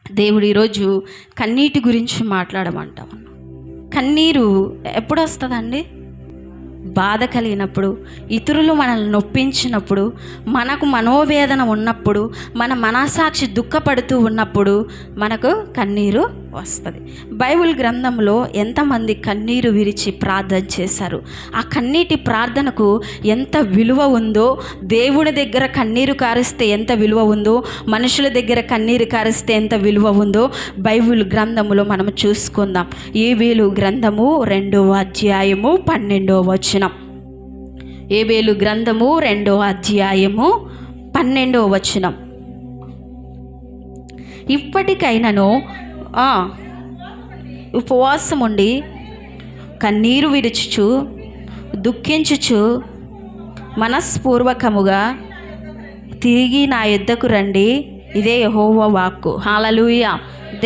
దేవుడు ఈరోజు కన్నీటి గురించి మాట్లాడమంటాం. కన్నీరు ఎప్పుడు వస్తుందండి? బాధ కలిగినప్పుడు, ఇతరులు మనల్ని నొప్పించినప్పుడు, మనకు మనోవేదన ఉన్నప్పుడు, మన మనసాక్షి దుఃఖపడుతూ ఉన్నప్పుడు మనకు కన్నీరు వస్తుంది. బైబిల్ గ్రంథంలో ఎంతమంది కన్నీరు విరిచి ప్రార్థన చేశారు. ఆ కన్నీటి ప్రార్థనకు ఎంత విలువ ఉందో, దేవుని దగ్గర కన్నీరు కారిస్తే ఎంత విలువ ఉందో, మనుషుల దగ్గర కన్నీరు కారిస్తే ఎంత విలువ ఉందో బైబిల్ గ్రంథములో మనం చూసుకుందాం. యోబేలు గ్రంథము 2వ అధ్యాయము 12వ వచనం. యోబేలు గ్రంథము 2వ అధ్యాయము 12వ వచనం. ఇప్పటికైనాను ఉపవాసం ఉండి కన్నీరు విడుచుచు దుఃఖించుచు మనస్పూర్వకముగా తిరిగి నా యొద్దకు రండి. ఇదే యెహోవా వాక్కు. హల్లెలూయా.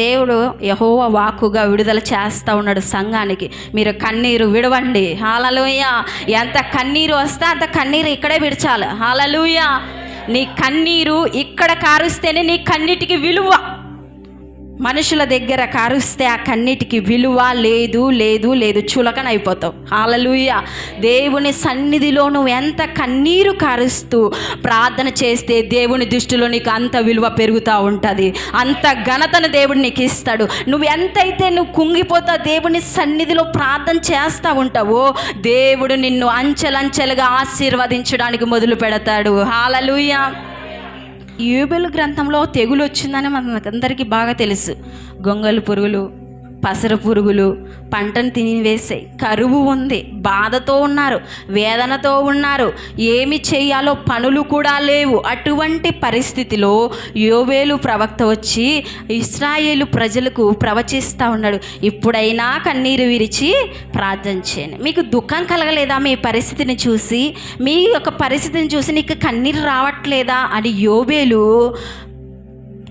దేవుడు యెహోవా వాక్కుగా విడుదల చేస్తూ ఉన్నాడు సంఘానికి. మీరు కన్నీరు విడవండి. హల్లెలూయా. ఎంత కన్నీరు వస్తే అంత కన్నీరు ఇక్కడే విడచాలి. హల్లెలూయా. నీ కన్నీరు ఇక్కడ కారుస్తేనే నీ కన్నీటికి విలువ. మనుషుల దగ్గర కారుస్తే ఆ కన్నీటికి విలువ లేదు లేదు లేదు, చులకన అయిపోతావు. హల్లెలూయా. దేవుని సన్నిధిలో నువ్వు ఎంత కన్నీరు కారుస్తూ ప్రార్థన చేస్తే దేవుని దృష్టిలో నీకు అంత విలువ పెరుగుతూ ఉంటుంది, అంత ఘనతను దేవుడు నీకు ఇస్తాడు. నువ్వు ఎంతైతే నువ్వు కుంగిపోతావు, దేవుని సన్నిధిలో ప్రార్థన చేస్తూ ఉంటావో దేవుడు నిన్ను అంచెలంచెలుగా ఆశీర్వదించడానికి మొదలు పెడతాడు. హల్లెలూయా. యోబేలు గ్రంథంలో తెగులు వచ్చిందని మనకందరికీ బాగా తెలుసు. గొంగళి పురుగులు, పసర పురుగులు పంటను తినివేసాయి. కరువు ఉంది, బాధతో ఉన్నారు, వేదనతో ఉన్నారు, ఏమి చేయాలో పనులు కూడా లేవు. అటువంటి పరిస్థితిలో యోబేలు ప్రవక్త వచ్చి ఇశ్రాయేలు ప్రజలకు ప్రవచిస్తూ ఉన్నాడు. ఇప్పుడైనా కన్నీరు విరిచి ప్రార్థన చేయండి. మీకు దుఃఖం కలగలేదా? మీ పరిస్థితిని చూసి, మీ యొక్క పరిస్థితిని చూసి నీకు కన్నీరు రావట్లేదా అని యోబేలు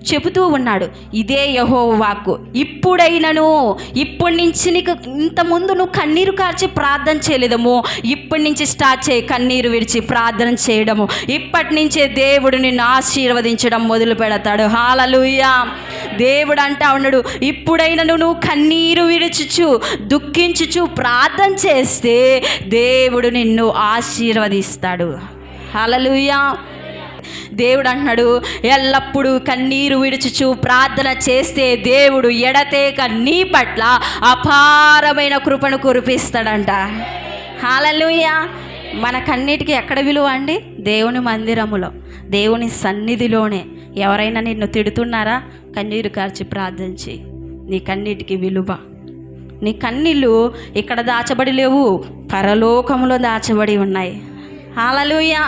చెబుతూ ఉన్నాడు. ఇదే యెహోవా వాక్కు. ఇప్పుడైనను, ఇప్పటి నుంచి నీకు ఇంతకుముందు నువ్వు కన్నీరు కార్చి ప్రార్థన చేయలేదము, ఇప్పటి నుంచి స్టార్ట్ చేయి కన్నీరు విడిచి ప్రార్థన చేయడము. ఇప్పటి నుంచే దేవుడు నిన్ను ఆశీర్వదించడం మొదలు పెడతాడు. హల్లెలూయా. దేవుడు అంటా ఉన్నాడు, ఇప్పుడైనను నువ్వు కన్నీరు విడుచుచు దుఃఖించుచు ప్రార్థన చేస్తే దేవుడు నిన్ను ఆశీర్వదిస్తాడు. హల్లెలూయా. దేవుడు అంటున్నాడు, ఎల్లప్పుడూ కన్నీరు విడుచుచు ప్రార్థన చేస్తే దేవుడు ఎడతేక నీ పట్ల అపారమైన కృపను కురిపిస్తాడంట. హల్లెలూయా. మన కన్నీటికి ఎక్కడ విలువ అండి? దేవుని మందిరములో, దేవుని సన్నిధిలోనే. ఎవరైనా నిన్ను తిడుతున్నారా? కన్నీరు కార్చి ప్రార్థన చేయి. నీ కన్నీటికి విలువ. నీ కన్నీళ్ళు ఇక్కడ దాచబడి లేవు, పరలోకములో దాచబడి ఉన్నాయి. హల్లెలూయా.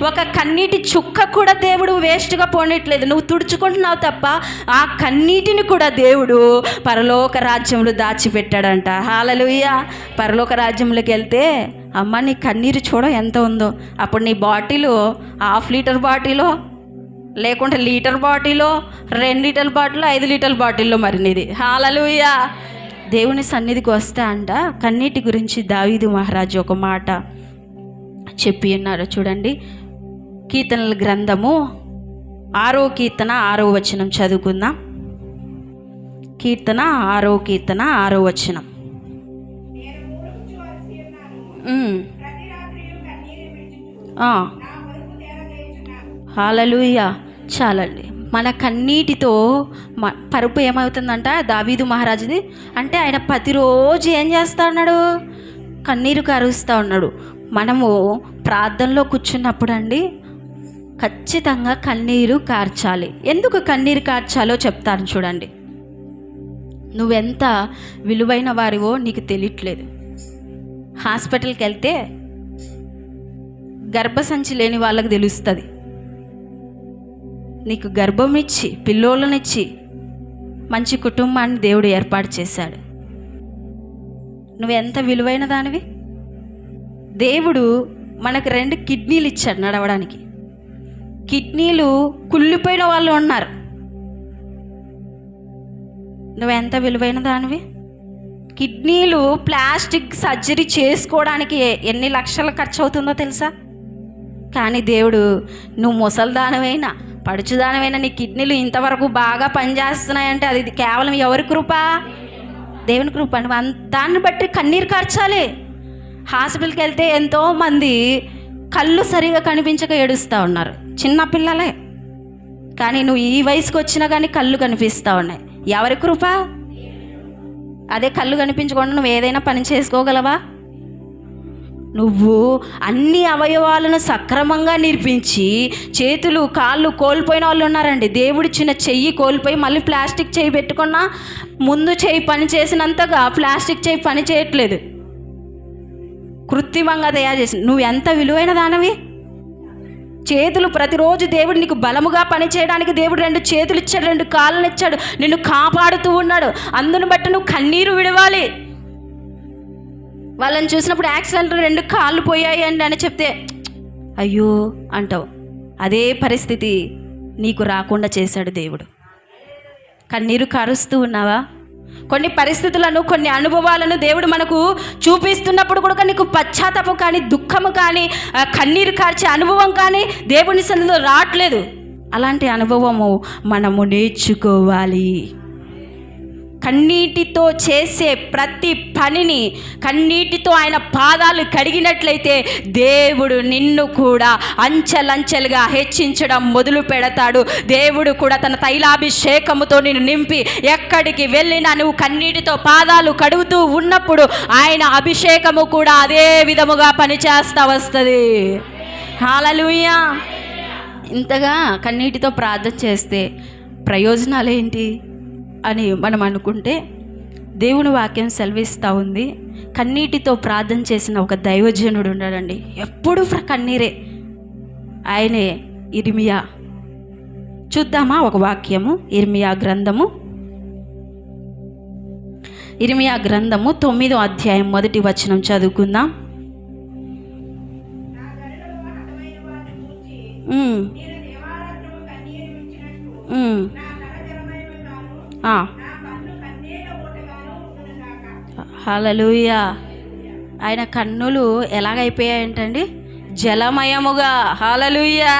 ఒక కన్నీటి చుక్క కూడా దేవుడు వేస్ట్గా పోనట్లేదు. నువ్వు తుడుచుకుంటున్నావు తప్ప ఆ కన్నీటిని కూడా దేవుడు పరలోక రాజ్యంలో దాచిపెట్టాడంట. హల్లెలూయా. పరలోక రాజ్యంలోకి వెళ్తే అమ్మ నీ కన్నీరు చూడ ఎంత ఉందో. అప్పుడు నీ బాటిల్ 1/2 లీటర్ బాటిలో, లేకుంటే లీటర్ బాటిలో, 2 లీటర్ బాటిలో, 5 లీటర్ బాటిల్లో మరినిది. హల్లెలూయా. దేవుని సన్నిధికి వస్తే అంట కన్నీటి గురించి దావీదు మహారాజు ఒక మాట చెప్పి ఉన్నారు. చూడండి, కీర్తనల గ్రంథము 6వ కీర్తన 6వ వచనం చదువుకుందాం. కీర్తన 6వ కీర్తన 6వ వచనం. హల్లెలూయా. చాలండి. మన కన్నీటితో పరుపు ఏమవుతుందంట దావీదు మహారాజుది అంటే ఆయన ప్రతిరోజు ఏం చేస్తా ఉన్నాడు? కన్నీరు కారుస్తూ ఉన్నాడు. మనము ప్రార్థనలో కూర్చున్నప్పుడు అండి ఖచ్చితంగా కన్నీరు కార్చాలి. ఎందుకు కన్నీరు కార్చాలో చెప్తాను చూడండి. నువ్వెంత విలువైన వారివో నీకు తెలియట్లేదు. హాస్పిటల్కి వెళ్తే గర్భసంచి లేని వాళ్ళకి తెలుస్తుంది. నీకు గర్భం ఇచ్చి పిల్లోళ్ళనిచ్చి మంచి కుటుంబాన్ని దేవుడు ఏర్పాటు చేశాడు. నువ్వెంత విలువైన దానివి. దేవుడు మనకు 2 కిడ్నీలు ఇచ్చాడు నడవడానికి. కిడ్నీలు కుళ్ళిపోయిన వాళ్ళు ఉన్నారు. నువ్వెంత విలువైన దానివి. కిడ్నీలు ప్లాస్టిక్ సర్జరీ చేసుకోవడానికి ఎన్ని లక్షలు ఖర్చు అవుతుందో తెలుసా? కానీ దేవుడు నువ్వు ముసల్దానమైనా పడుచుదానమైన నీ కిడ్నీలు ఇంతవరకు బాగా పనిచేస్తున్నాయంటే అది కేవలం ఎవరి కృప? దేవుని కృప. దాన్ని బట్టి కన్నీరు కార్చాలి. హాస్పిటల్కి వెళ్తే ఎంతోమంది కళ్ళు సరిగా కనిపించక ఏడుస్తూ ఉన్నారు, చిన్న పిల్లలే. కానీ నువ్వు ఈ వయసుకు వచ్చినా కానీ కళ్ళు కనిపిస్తూ ఉన్నాయి. ఎవరి కృప? అదే కళ్ళు కనిపించకుండా నువ్వు ఏదైనా పని చేసుకోగలవా? నువ్వు అన్ని అవయవాలను సక్రమంగా నిర్మించి చేతులు కాళ్ళు కోల్పోయిన వాళ్ళు ఉన్నారండి. దేవుడిచ్చిన చెయ్యి కోల్పోయి మళ్ళీ ప్లాస్టిక్ చెయ్యి పెట్టుకున్నా ముందు చెయ్యి పని చేసినంతగా ప్లాస్టిక్ చెయ్యి పని చేయట్లేదు, కృత్రిమంగా తయారు చేసి. నువ్వు ఎంత విలువైన దానవి. చేతులు ప్రతిరోజు దేవుడు నీకు బలముగా పనిచేయడానికి దేవుడు 2 చేతులు ఇచ్చాడు, 2 కాళ్ళను ఇచ్చాడు, నిన్ను కాపాడుతూ ఉన్నాడు. అందును బట్టి నువ్వు కన్నీరు విడవాలి. వాళ్ళని చూసినప్పుడు యాక్సిడెంట్ 2 కాళ్ళు పోయాయి అని చెప్తే అయ్యో అంటావు. అదే పరిస్థితి నీకు రాకుండా చేశాడు దేవుడు. కన్నీరు కారుస్తూ ఉన్నావా? కొన్ని పరిస్థితులను, కొన్ని అనుభవాలను దేవుడు మనకు చూపిస్తున్నప్పుడు కూడా నీకు పశ్చాత్తాపం కానీ, దుఃఖము కానీ, కన్నీరు కార్చే అనుభవం కానీ దేవుని సన్నిధిలో రావట్లేదు. అలాంటి అనుభవము మనము నేర్చుకోవాలి. కన్నీటితో చేసే ప్రతి పనిని కన్నీటితో ఆయన పాదాలు కడిగినట్లయితే దేవుడు నిన్ను కూడా అంచెలంచెలుగా హెచ్చించడం మొదలు పెడతాడు. దేవుడు కూడా తన తైలాభిషేకముతో నిన్ను నింపి ఎక్కడికి వెళ్ళినా నువ్వు కన్నీటితో పాదాలు కడుగుతూ ఉన్నప్పుడు ఆయన అభిషేకము కూడా అదే విధముగా పనిచేస్తా వస్తుంది. హల్లెలూయా. ఇంతగా కన్నీటితో ప్రార్థన చేస్తే ప్రయోజనాలు ఏంటి అని మనం అనుకుంటే, దేవుని వాక్యం సెలవిస్తూ ఉంది. కన్నీటితో ప్రార్థన చేసిన ఒక దైవజనుడు ఉన్నాడండి, ఎప్పుడు కన్నీరే. ఆయనే ఇర్మియా. చూద్దామా ఒక వాక్యము? ఇర్మియా గ్రంథము 9వ అధ్యాయం 1వ వచనం చదువుకుందాం. హల్లెలూయా. ఆయన కన్నులు ఎలాగైపోయాయంటండి? జలమయముగా. హల్లెలూయా.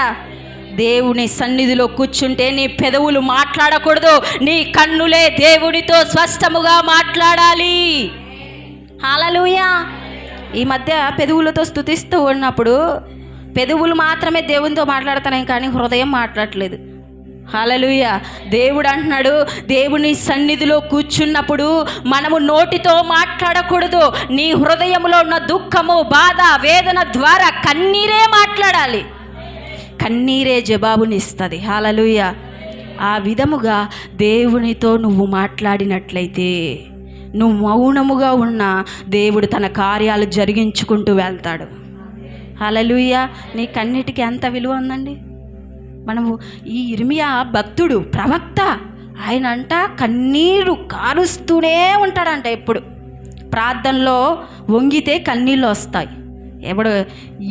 దేవుని సన్నిధిలో కూర్చుంటే నీ పెదవులు మాట్లాడకూడదు, నీ కన్నులే దేవుడితో స్పష్టముగా మాట్లాడాలి. హల్లెలూయా. ఈ మధ్య పెదవులతో స్తుతిస్తూ ఉన్నప్పుడు పెదవులు మాత్రమే దేవునితో మాట్లాడుతున్నాయి కానీ హృదయం మాట్లాడట్లేదు. హల్లెలూయా. దేవుడు అంటున్నాడు, దేవుని సన్నిధిలో కూర్చున్నప్పుడు మనము నోటితో మాట్లాడకూడదు. నీ హృదయంలో ఉన్న దుఃఖము, బాధ, వేదన ద్వారా కన్నీరే మాట్లాడాలి. కన్నీరే జవాబునిస్తుంది. హల్లెలూయా. ఆ విధముగా దేవునితో నువ్వు మాట్లాడినట్లయితే, నువ్వు మౌనముగా ఉన్న దేవుడు తన కార్యాలు జరిగించుకుంటూ వెళ్తాడు. హల్లెలూయా. నీ కన్నిటికి ఎంత విలువ ఉందండి. మనము ఈ ఇర్మియా భక్తుడు, ప్రవక్త. ఆయన అంట కన్నీరు కారుస్తూనే ఉంటాడంట. ఎప్పుడు ప్రార్థనలో వంగితే కన్నీళ్ళు వస్తాయి. ఎప్పుడు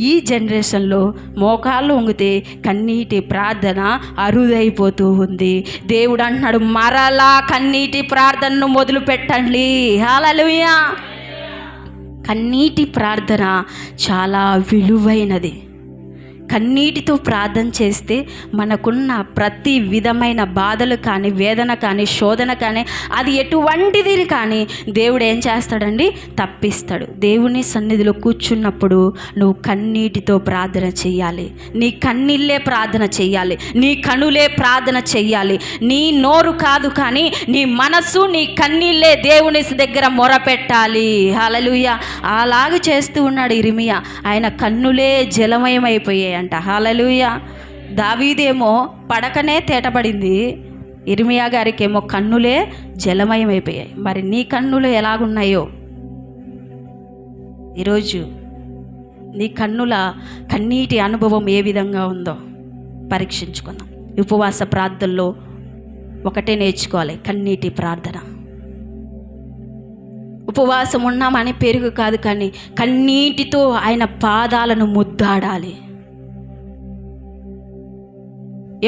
ఈ జనరేషన్లో మోకాళ్ళు వంగితే కన్నీటి ప్రార్థన అరుదైపోతూ ఉంది. దేవుడు అంటున్నాడు, మరలా కన్నీటి ప్రార్థనను మొదలు పెట్టండి. హల్లెలూయా. కన్నీటి ప్రార్థన చాలా విలువైనది. కన్నీటితో ప్రార్థన చేస్తే మనకున్న ప్రతి విధమైన బాధలు కానీ, వేదన కానీ, శోధన కానీ, అది ఎటువంటిది కానీ దేవుడు ఏం చేస్తాడండి? తప్పిస్తాడు. దేవుని సన్నిధిలో కూర్చున్నప్పుడు నువ్వు కన్నీటితో ప్రార్థన చెయ్యాలి. నీ కన్నీళ్ళే ప్రార్థన చెయ్యాలి, నీ కనులే ప్రార్థన చెయ్యాలి. నీ నోరు కాదు కానీ నీ మనసు, నీ కన్నీళ్ళే దేవుని దగ్గర మొరపెట్టాలి. హల్లెలూయా. అలాగే చేస్తూ ఉన్నాడు ఇర్మియా. ఆయన కన్నులే జలమయమైపోయాయి అంట. హల్లెలూయా. దావీదేమో పడకనే తేటపడింది, ఇర్మియా గారికేమో కన్నులే జలమయమైపోయాయి. మరి నీ కన్నులు ఎలాగున్నాయో ఈరోజు నీ కన్నుల కన్నీటి అనుభవం ఏ విధంగా ఉందో పరీక్షించుకుందాం. ఉపవాస ప్రార్థనలో ఒకటే నేర్చుకోవాలి, కన్నీటి ప్రార్థన. ఉపవాసం ఉన్నామని పెరుగు కాదు కానీ కన్నీటితో ఆయన పాదాలను ముద్దాడాలి.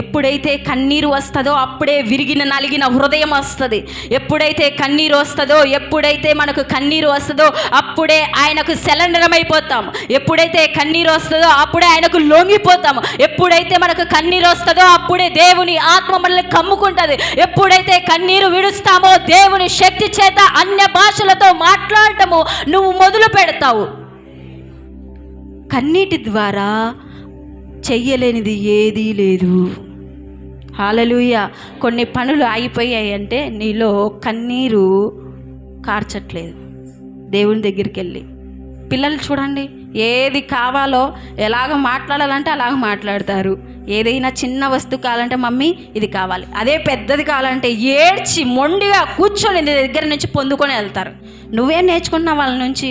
ఎప్పుడైతే కన్నీరు వస్తుందో అప్పుడే విరిగిన నలిగిన హృదయం వస్తుంది. ఎప్పుడైతే కన్నీరు వస్తుందో, ఎప్పుడైతే మనకు కన్నీరు వస్తుందో అప్పుడే ఆయనకు శరణమైపోతాం. ఎప్పుడైతే కన్నీరు వస్తుందో అప్పుడే ఆయనకు లొంగిపోతాము. ఎప్పుడైతే మనకు కన్నీరు వస్తుందో అప్పుడే దేవుని ఆత్మ మనల్ని కమ్ముకుంటుంది. ఎప్పుడైతే కన్నీరు విడుస్తామో దేవుని శక్తి చేత అన్య భాషలతో మాట్లాడటము నువ్వు మొదలు పెడతావు. కన్నీటి ద్వారా చెయ్యలేనిది ఏదీ లేదు. హల్లెలూయా. కొన్ని పనులు ఆగిపోయాయి అంటే నీలో కన్నీరు కార్చట్లేదు. దేవుని దగ్గరికి వెళ్ళి పిల్లలు చూడండి, ఏది కావాలో ఎలాగ మాట్లాడాలంటే అలాగ మాట్లాడతారు. ఏదైనా చిన్న వస్తువు కావాలంటే మమ్మీ ఇది కావాలి, అదే పెద్దది కావాలంటే ఏడ్చి మొండిగా కూర్చొని నీ దగ్గర నుంచి పొందుకొని వెళ్తారు. నువ్వేం నేర్చుకున్నావు వాళ్ళ నుంచి?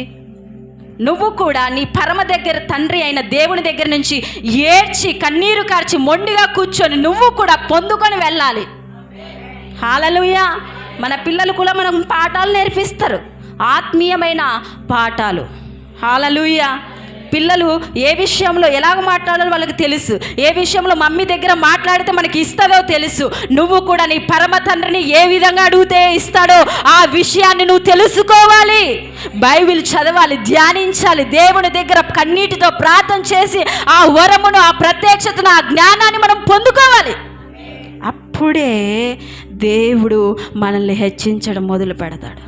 నువ్వు కూడా నీ పరమ దగ్గర తండ్రి అయిన దేవుని దగ్గర నుంచి ఏడ్చి కన్నీరు కార్చి మొండిగా కూర్చొని నువ్వు కూడా పొందుకొని వెళ్ళాలి. హల్లెలూయా. మన పిల్లలు కూడా మనం పాఠాలు నేర్పిస్తారు, ఆత్మీయమైన పాఠాలు. హల్లెలూయా. పిల్లలు ఏ విషయంలో ఎలాగ మాట్లాడాలో వాళ్ళకి తెలుసు. ఏ విషయంలో మమ్మీ దగ్గర మాట్లాడితే మనకి ఇస్తుందో తెలుసు. నువ్వు కూడా నీ పరమ తండ్రిని ఏ విధంగా అడిగితే ఇస్తాడో ఆ విషయాన్ని నువ్వు తెలుసుకోవాలి. బైబిల్ చదవాలి, ధ్యానించాలి, దేవుని దగ్గర కన్నీటితో ప్రార్థన చేసి ఆ వరమును, ఆ ప్రత్యక్షతను, ఆ జ్ఞానాన్ని మనం పొందుకోవాలి. అప్పుడే దేవుడు మనల్ని హెచ్చించడం మొదలు పెడతాడు.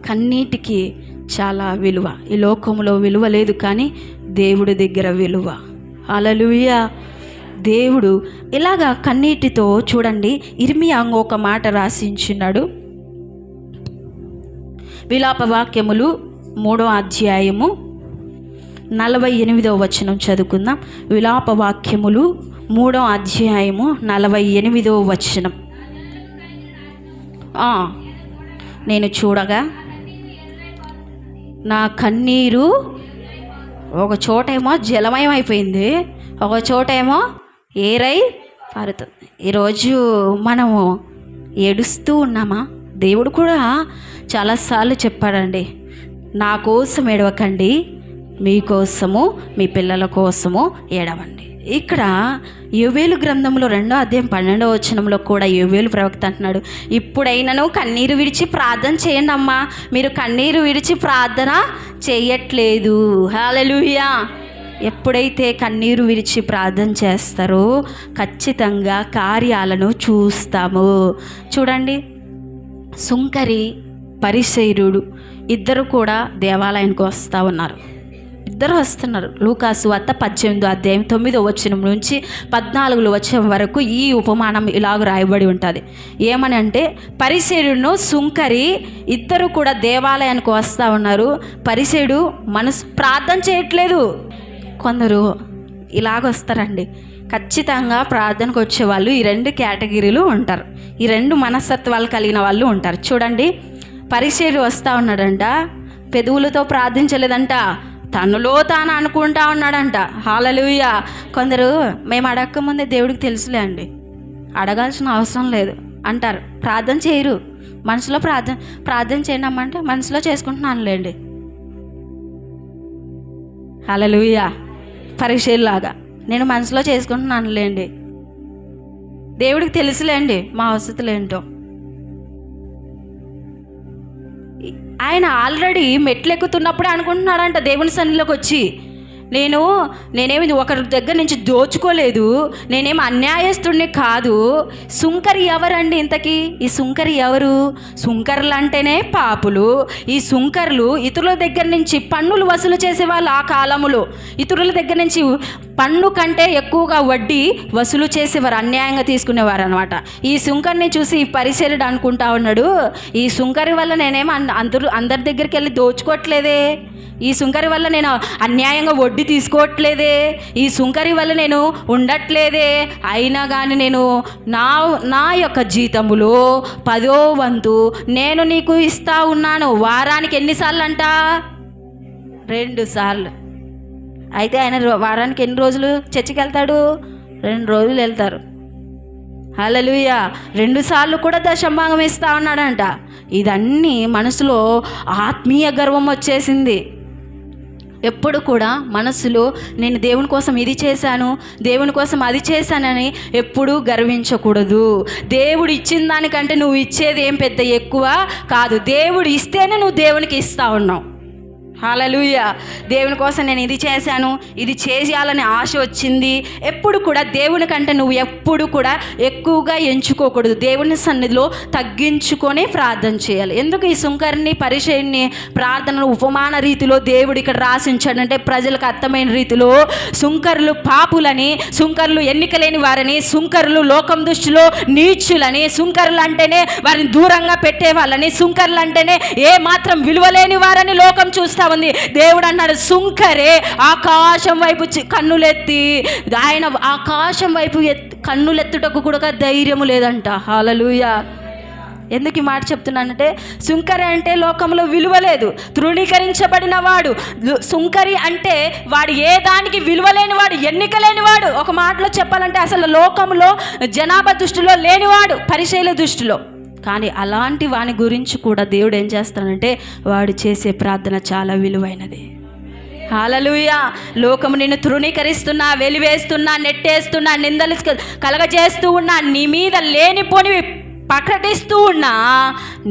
కన్నీటికి చాలా విలువ. ఈ లోకంలో విలువ లేదు, కానీ దేవుడి దగ్గర విలువ. హల్లెలూయా. దేవుడు ఇలాగా కన్నీటితో చూడండి. ఇర్మియా ఒక మాట రాసించున్నాడు. విలాప వాక్యములు 3వ అధ్యాయము 48వ వచనం చదువుకుందాం. విలాప వాక్యములు 3వ అధ్యాయము 48వ వచనం. నేను చూడగా నా కన్నీరు ఒక చోటేమో జలమయం అయిపోయింది, ఒక చోటేమో ఏరై పారుతుంది. ఈరోజు మనము ఏడుస్తూ ఉన్నామా? దేవుడు కూడా చాలాసార్లు చెప్పాడండి, నా కోసం ఏడవకండి, మీకోసము మీ పిల్లల కోసము ఏడవండి. ఇక్కడ యోవేలు గ్రంథంలో 2వ అధ్యాయం 12వ వచనంలో కూడా యోవేలు ప్రవక్త అంటున్నాడు, ఇప్పుడైనను కన్నీరు విడిచి ప్రార్థన చేయండి అమ్మా, మీరు కన్నీరు విడిచి ప్రార్థన చేయట్లేదు. హల్లెలూయా. ఎప్పుడైతే కన్నీరు విడిచి ప్రార్థన చేస్తారో ఖచ్చితంగా కార్యాలను చూస్తాము. చూడండి, సుంకరి పరిసయ్యుడు ఇద్దరు కూడా దేవాలయానికి వస్తూ ఉన్నారు. ఇద్దరు వస్తున్నారు. లూకాసు వార్త 18వ అధ్యాయం 9వ వచనం నుంచి 14వ వచనం వరకు ఈ ఉపమానం ఇలాగ రాయబడి ఉంటుంది. ఏమని అంటే, పరిసయ్యుడును సుంకరి ఇద్దరు కూడా దేవాలయానికి వస్తూ ఉన్నారు. పరిసయ్యుడు మనసు ప్రార్థన చేయట్లేదు. కొందరు ఇలాగ వస్తారండి, ఖచ్చితంగా ప్రార్థనకు వచ్చేవాళ్ళు ఈ 2 కేటగిరీలు ఉంటారు. ఈ 2 మనస్తత్వాలు కలిగిన వాళ్ళు ఉంటారు. చూడండి, పరిసయ్యుడు వస్తూ ఉన్నాడంట, పెదవులతో ప్రార్థించలేదంట, తనలో తాను అనుకుంటా ఉన్నాడంట. హల్లెలూయా. కొందరు మేము అడగకముందే దేవుడికి తెలుసులే అండి, అడగాల్సిన అవసరం లేదు అంటారు. ప్రార్థన చేయరు, మనసులో ప్రార్థన చేయండి అమ్మంటే మనసులో చేసుకుంటున్నానులేండి. హల్లెలూయా. పరిచయలాగా నేను మనసులో చేసుకుంటున్నానులేండి, దేవుడికి తెలుసులేండి మా అవసరతలు ఏంటో. ఆయన ఆల్రెడీ మెట్లెక్కుతున్నప్పుడే అనుకుంటున్నాడంట దేవుని సన్నిధిలోకి వచ్చి, నేనేమి ఒకరి దగ్గర నుంచి దోచుకోలేదు, నేనేమి అన్యాయస్తుడిని కాదు. సుంకరి ఎవరండి ఇంతకీ? ఈ సుంకరి ఎవరు? సుంకర్లు అంటేనే పాపులు. ఈ సుంకర్లు ఇతరుల దగ్గర నుంచి పన్నులు వసూలు చేసేవాళ్ళు. ఆ కాలములో ఇతరుల దగ్గర నుంచి పన్ను కంటే ఎక్కువగా వడ్డీ వసూలు చేసేవారు, అన్యాయంగా తీసుకునేవారు అనమాట. ఈ సుంకర్ని చూసి ఈ పరిసయ్యుడు అనుకుంటా ఉన్నాడు, ఈ సుంకరి వల్ల నేనేం అందరి దగ్గరికి వెళ్ళి దోచుకోవట్లేదే, ఈ సుంకరి వల్ల నేను అన్యాయంగా వడ్డీ తీసుకోవట్లేదే, ఈ సుంకరి వల్ల నేను ఉండట్లేదే, అయినా కానీ నేను నా యొక్క జీతములో 10వ వంతు నేను నీకు ఇస్తా ఉన్నాను. వారానికి ఎన్నిసార్లు అంట? 2 సార్లు. అయితే ఆయన వారానికి ఎన్ని రోజులు చర్చికి వెళ్తాడు? 2 రోజులు వెళ్తారు. హల్లెలూయా. 2 సార్లు కూడా దశంభాగం ఇస్తా ఉన్నాడంట. ఇదన్నీ మనసులో ఆత్మీయ గర్వం వచ్చేసింది. ఎప్పుడు కూడా మనసులో నేను దేవుని కోసం ఇది చేశాను, దేవుని కోసం అది చేశానని ఎప్పుడూ గర్వించకూడదు. దేవుడు ఇచ్చిన దానికంటే నువ్వు ఇచ్చేది ఏం పెద్ద ఎక్కువ కాదు. దేవుడు ఇస్తేనే నువ్వు దేవునికి ఇస్తా ఉన్నావు. హల్లెలూయా. దేవుని కోసం నేను ఇది చేశాను, ఇది చేయాలని ఆశ వచ్చింది. ఎప్పుడు కూడా దేవుని కంటే నువ్వు ఎప్పుడు కూడా ఎక్కువగా ఎంచుకోకూడదు. దేవుని సన్నిధిలో తగ్గించుకొని ప్రార్థన చేయాలి. ఎందుకు ఈ సుంకరిని పరిచయుని ప్రార్థనలు ఉపమాన రీతిలో దేవుడు ఇక్కడ రాసించాడంటే ప్రజలకు అర్థమైన రీతిలో సుంకరులు పాపులని, సుంకరులు ఎన్నికలేని వారని, సుంకరులు లోకం దృష్టిలో నీచులని, సుంకరులు అంటేనే వారిని దూరంగా పెట్టే వాళ్ళని, సుంకరులు అంటేనే ఏ మాత్రం విలువలేని వారని లోకం చూస్తా ఉంది. దేవుడు అన్నాడు సుంకరే ఆకాశం వైపు కన్నులెత్తి, ఆయన ఆకాశం వైపు కన్నులెత్తుటకు కూడా ధైర్యము లేదంట. హల్లెలూయా. ఎందుకు ఈ మాట చెప్తున్నానంటే సుంకరి అంటే లోకంలో విలువ లేదు, తృణీకరించబడిన వాడు. సుంకరి అంటే వాడు ఏ దానికి విలువలేని వాడు, ఎన్నిక లేనివాడు. ఒక మాటలో చెప్పాలంటే అసలు లోకంలో జనాభా దృష్టిలో లేనివాడు, పరిచయుల దృష్టిలో. కానీ అలాంటి వాని గురించి కూడా దేవుడు ఏం చేస్తానంటే వాడు చేసే ప్రార్థన చాలా విలువైనది. హల్లెలూయా. లోకము నిన్ను తృణీకరిస్తున్నా, వెలివేస్తున్నా, నెట్టేస్తున్నా, నిందలు కలగజేస్తూ ఉన్నా, నీ మీద లేనిపోనివి ప్రకటిస్తూ ఉన్నా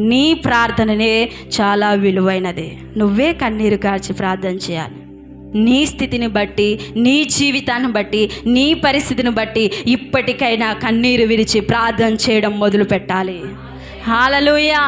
నీ ప్రార్థననే చాలా విలువైనది. నువ్వే కన్నీరు కార్చి ప్రార్థన చేయాలి. నీ స్థితిని బట్టి, నీ జీవితాన్ని బట్టి, నీ పరిస్థితిని బట్టి ఇప్పటికైనా కన్నీరు విరిచి ప్రార్థన చేయడం మొదలు పెట్టాలి. హల్లెలూయా.